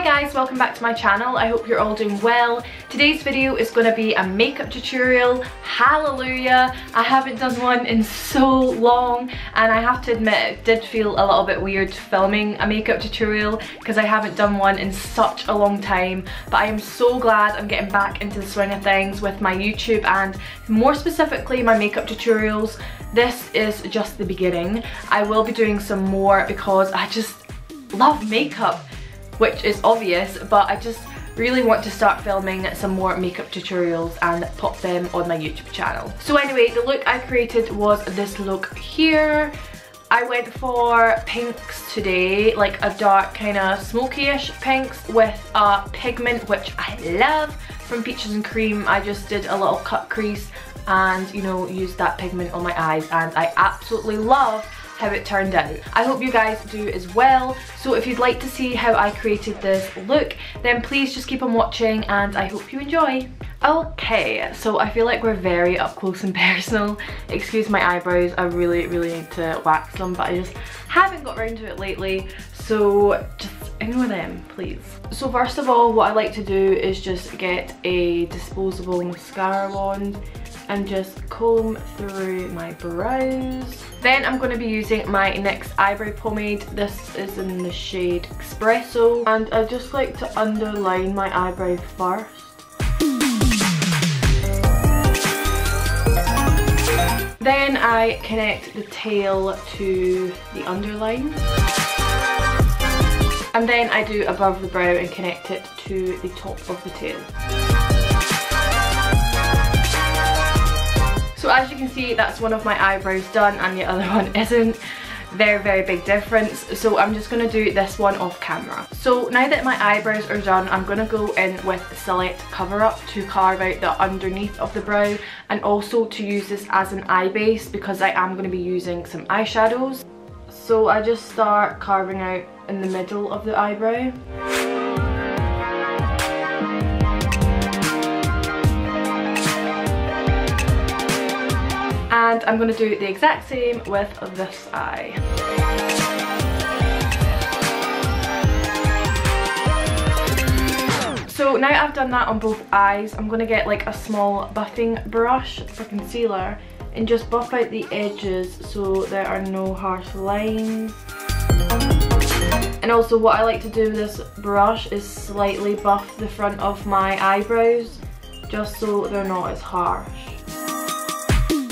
Hi guys, welcome back to my channel. I hope you're all doing well. Today's video is going to be a makeup tutorial. Hallelujah! I haven't done one in so long, and I have to admit it did feel a little bit weird filming a makeup tutorial because I haven't done one in such a long time. But I am so glad I'm getting back into the swing of things with my YouTube and more specifically my makeup tutorials. This is just the beginning. I will be doing some more because I just love makeup, which is obvious, but I just really want to start filming some more makeup tutorials and pop them on my YouTube channel. So anyway, the look I created was this look here. I went for pinks today, like a dark kind of smoky-ish pinks with a pigment which I love from Peaches and Cream. I just did a little cut crease and, you know, used that pigment on my eyes, and I absolutely love how it turned out. I hope you guys do as well. So if you'd like to see how I created this look, then please just keep on watching and I hope you enjoy. Okay, so I feel like we're very up close and personal. Excuse my eyebrows, I really need to wax them, but I just haven't got around to it lately, so just ignore them, please. So first of all, what I like to do is just get a disposable mascara wand and just comb through my brows. Then I'm going to be using my NYX eyebrow pomade. This is in the shade Espresso, and I just like to underline my eyebrow first. Then I connect the tail to the underline. And then I do above the brow and connect it to the top of the tail. So as you can see, that's one of my eyebrows done and the other one isn't. Very big difference. So I'm just going to do this one off camera. So now that my eyebrows are done, I'm going to go in with Select Cover Up to carve out the underneath of the brow, and also to use this as an eye base because I am going to be using some eyeshadows. So I just start carving out in the middle of the eyebrow. And I'm going to do the exact same with this eye. So now I've done that on both eyes, I'm going to get like a small buffing brush for concealer and just buff out the edges so there are no harsh lines. And also what I like to do with this brush is slightly buff the front of my eyebrows just so they're not as harsh.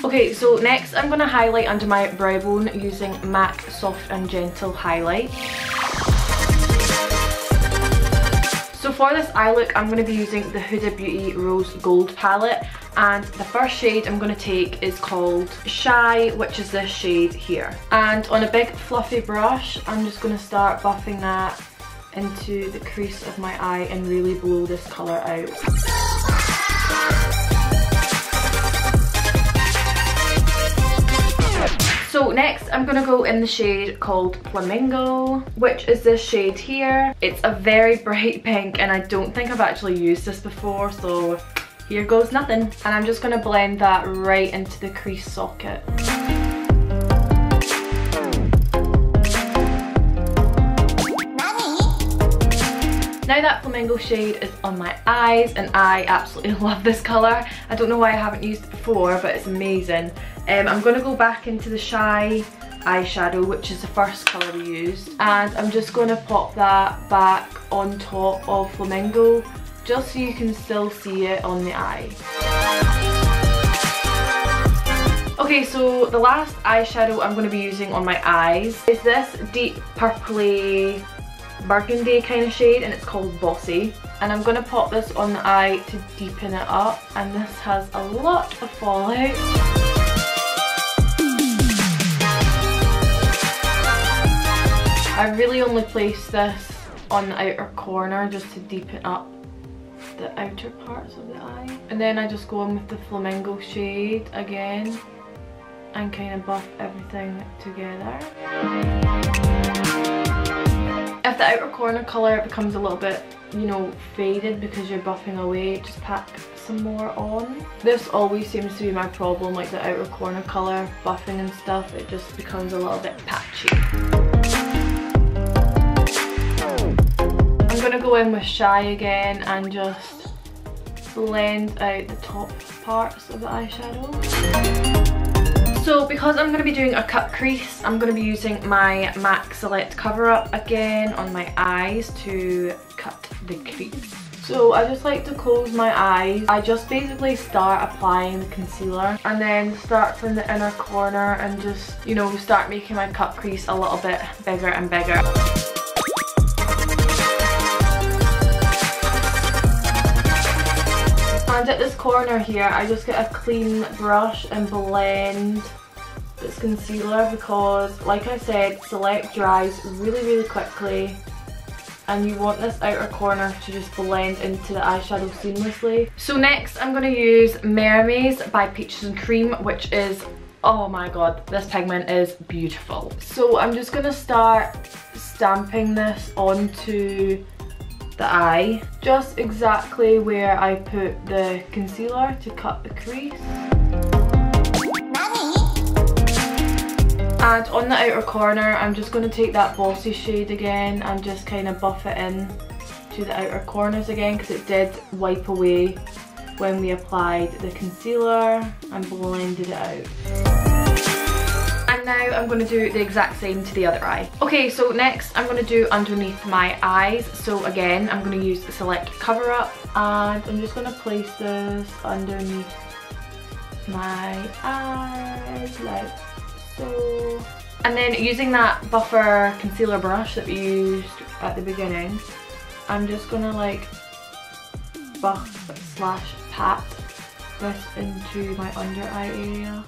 Okay, so next I'm going to highlight under my brow bone using MAC Soft and Gentle Highlight. So for this eye look, I'm going to be using the Huda Beauty Rose Gold palette, and the first shade I'm going to take is called Shy, which is this shade here. And on a big fluffy brush, I'm just going to start buffing that into the crease of my eye and really blow this colour out. So next I'm going to go in the shade called Flamingo, which is this shade here. It's a very bright pink and I don't think I've actually used this before, so here goes nothing. And I'm just going to blend that right into the crease socket. Now that Flamingo shade is on my eyes, and I absolutely love this colour. I don't know why I haven't used it before, but it's amazing. I'm going to go back into the Shy eyeshadow, which is the first colour we used, and I'm just going to pop that back on top of Flamingo just so you can still see it on the eye. Okay, so the last eyeshadow I'm going to be using on my eyes is this deep purpley burgundy kind of shade, and it's called Bossy, and I'm going to pop this on the eye to deepen it up, and this has a lot of fallout. I really only place this on the outer corner just to deepen up the outer parts of the eye, and then I just go in with the Flamingo shade again and kind of buff everything together. If the outer corner colour becomes a little bit, you know, faded because you're buffing away, just pack some more on. This always seems to be my problem, like the outer corner colour, buffing and stuff, it just becomes a little bit patchy. I'm going to go in with Shy again and just blend out the top parts of the eyeshadow. So because I'm going to be doing a cut crease, I'm going to be using my MAC Select Cover Up again on my eyes to cut the crease. So I just like to close my eyes. I just basically start applying the concealer and then start from the inner corner and just, you know, start making my cut crease a little bit bigger and bigger. And at this corner here, I just get a clean brush and blend this concealer because, like I said, Select dries really quickly. And you want this outer corner to just blend into the eyeshadow seamlessly. So next I'm going to use Mermaids by Peaches and Cream, which is, oh my god, this pigment is beautiful. So I'm just going to start stamping this onto the eye, just exactly where I put the concealer to cut the crease. And on the outer corner, I'm just going to take that Bossy shade again and just kind of buff it in to the outer corners again, because it did wipe away when we applied the concealer and blended it out. And now I'm going to do the exact same to the other eye. Okay, so next I'm going to do underneath my eyes. So again, I'm going to use the Select Cover Up and I'm just going to place this underneath my eyes like so. And then using that buffer concealer brush that we used at the beginning, I'm just gonna like buff / pat this into my under eye area.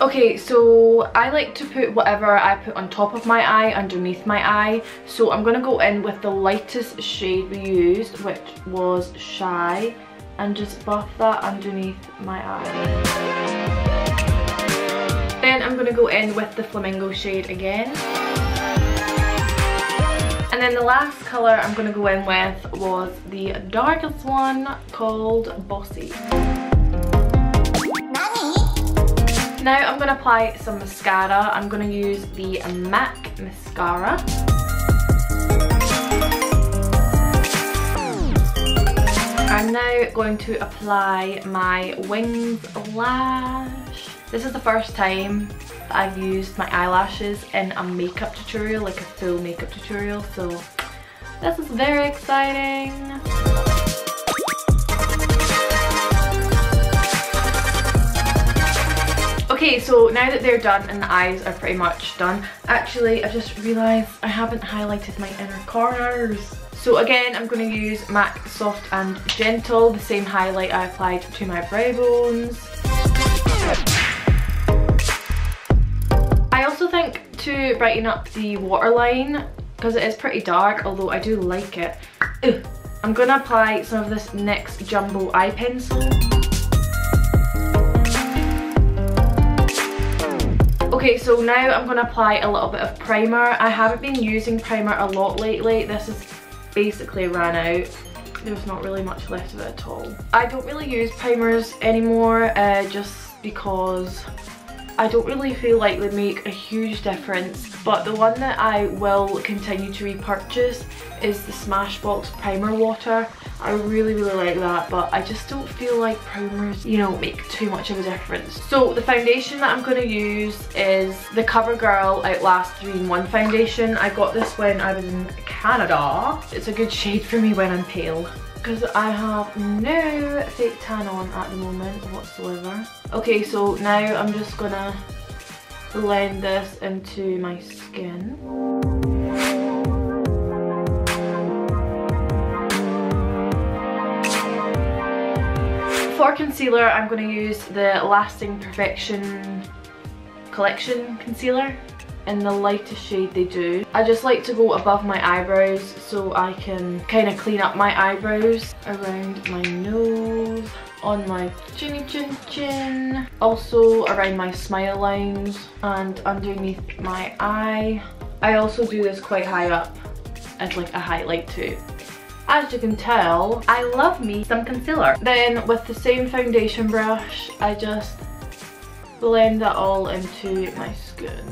Okay, so I like to put whatever I put on top of my eye underneath my eye. So I'm gonna go in with the lightest shade we used, which was Shy, and just buff that underneath my eye. Then I'm going to go in with the Flamingo shade again. And then the last colour I'm going to go in with was the darkest one, called Bossy. Now I'm going to apply some mascara. I'm going to use the MAC mascara. I'm now going to apply my Wings lash. This is the first time that I've used my eyelashes in a makeup tutorial, like a full makeup tutorial, so this is very exciting. Okay, so now that they're done and the eyes are pretty much done, actually I just realised I haven't highlighted my inner corners. So again, I'm going to use MAC Soft and Gentle, the same highlight I applied to my brow bones. I also think to brighten up the waterline, because it is pretty dark, although I do like it, I'm going to apply some of this NYX Jumbo Eye Pencil. Okay, so now I'm going to apply a little bit of primer. I haven't been using primer a lot lately. This is basically ran out. There's not really much left of it at all. I don't really use primers anymore just because I don't really feel like they make a huge difference, but the one that I will continue to repurchase is the Smashbox Primer Water. I really like that, but I just don't feel like primers, you know, make too much of a difference. So the foundation that I'm going to use is the CoverGirl Outlast 3-in-1 foundation. I got this when I was in Canada. It's a good shade for me when I'm pale, because I have no fake tan on at the moment whatsoever. Okay, so now I'm just gonna blend this into my skin. For concealer, I'm going to use the Lasting Perfection Collection Concealer in the lightest shade they do. I just like to go above my eyebrows so I can kind of clean up my eyebrows, around my nose, on my chinny chin, also around my smile lines and underneath my eye. I also do this quite high up as like a highlight too. As you can tell, I love me some concealer. Then with the same foundation brush, I just blend that all into my skin.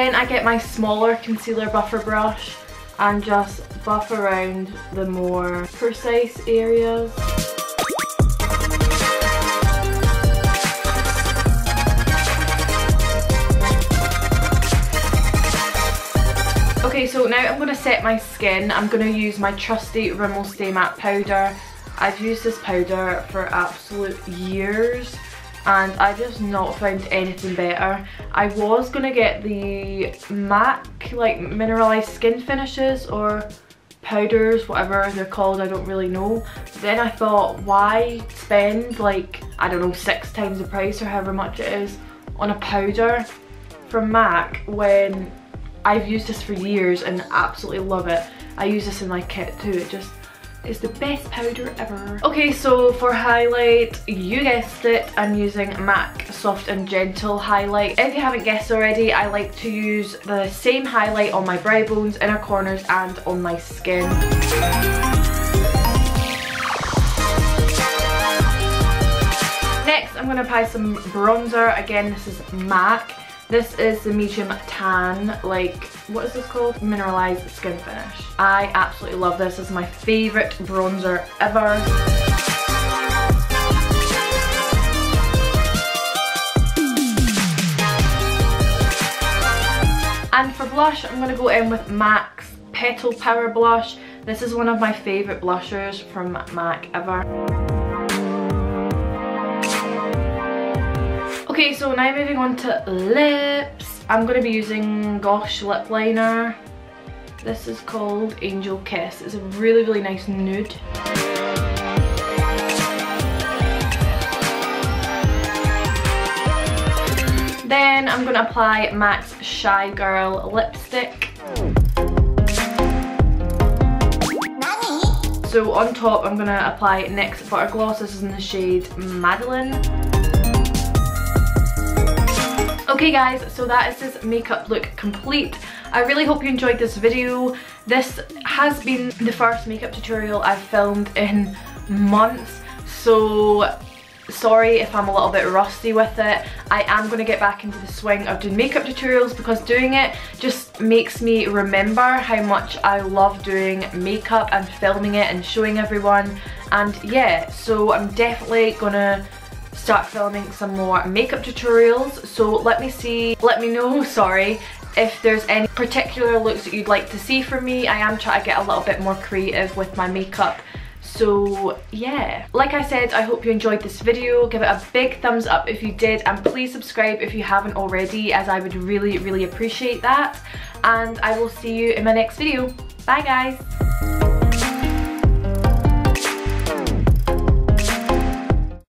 Then I get my smaller concealer buffer brush and just buff around the more precise areas. Okay, so now I'm going to set my skin. I'm going to use my trusty Rimmel Stay Matte powder. I've used this powder for absolute years and I just not found anything better. I was going to get the MAC, like mineralized skin finishes or powders, whatever they're called, I don't really know. Then I thought, why spend like, I don't know, 6 times the price or however much it is on a powder from MAC when I've used this for years and absolutely love it. I use this in my kit too. It's the best powder ever. Okay, so for highlight, you guessed it, I'm using MAC Soft and Gentle highlight. If you haven't guessed already, I like to use the same highlight on my brow bones, inner corners and on my skin. Next, I'm going to apply some bronzer. Again, this is MAC. This is the medium tan, like, what is this called? Mineralized skin finish. I absolutely love this. This is my favourite bronzer ever. And for blush, I'm going to go in with MAC's Petal Power Blush. This is one of my favourite blushers from MAC ever. Okay, so now moving on to lips. I'm going to be using Gosh lip liner. This is called Angel Kiss. It's a really, really nice nude. Then I'm going to apply MAC's Shy Girl lipstick. So on top I'm going to apply NYX Butter Gloss. This is in the shade Madeline. Okay guys, so that is this makeup look complete. I really hope you enjoyed this video. This has been the first makeup tutorial I've filmed in months, so sorry if I'm a little bit rusty with it. I am going to get back into the swing of doing makeup tutorials because doing it just makes me remember how much I love doing makeup and filming it and showing everyone. And yeah, so I'm definitely gonna start filming some more makeup tutorials. So let me know, sorry, if there's any particular looks that you'd like to see from me. I am trying to get a little bit more creative with my makeup. So yeah, like I said, I hope you enjoyed this video. Give it a big thumbs up if you did, and please subscribe if you haven't already, as I would really, really appreciate that. And I will see you in my next video. Bye guys.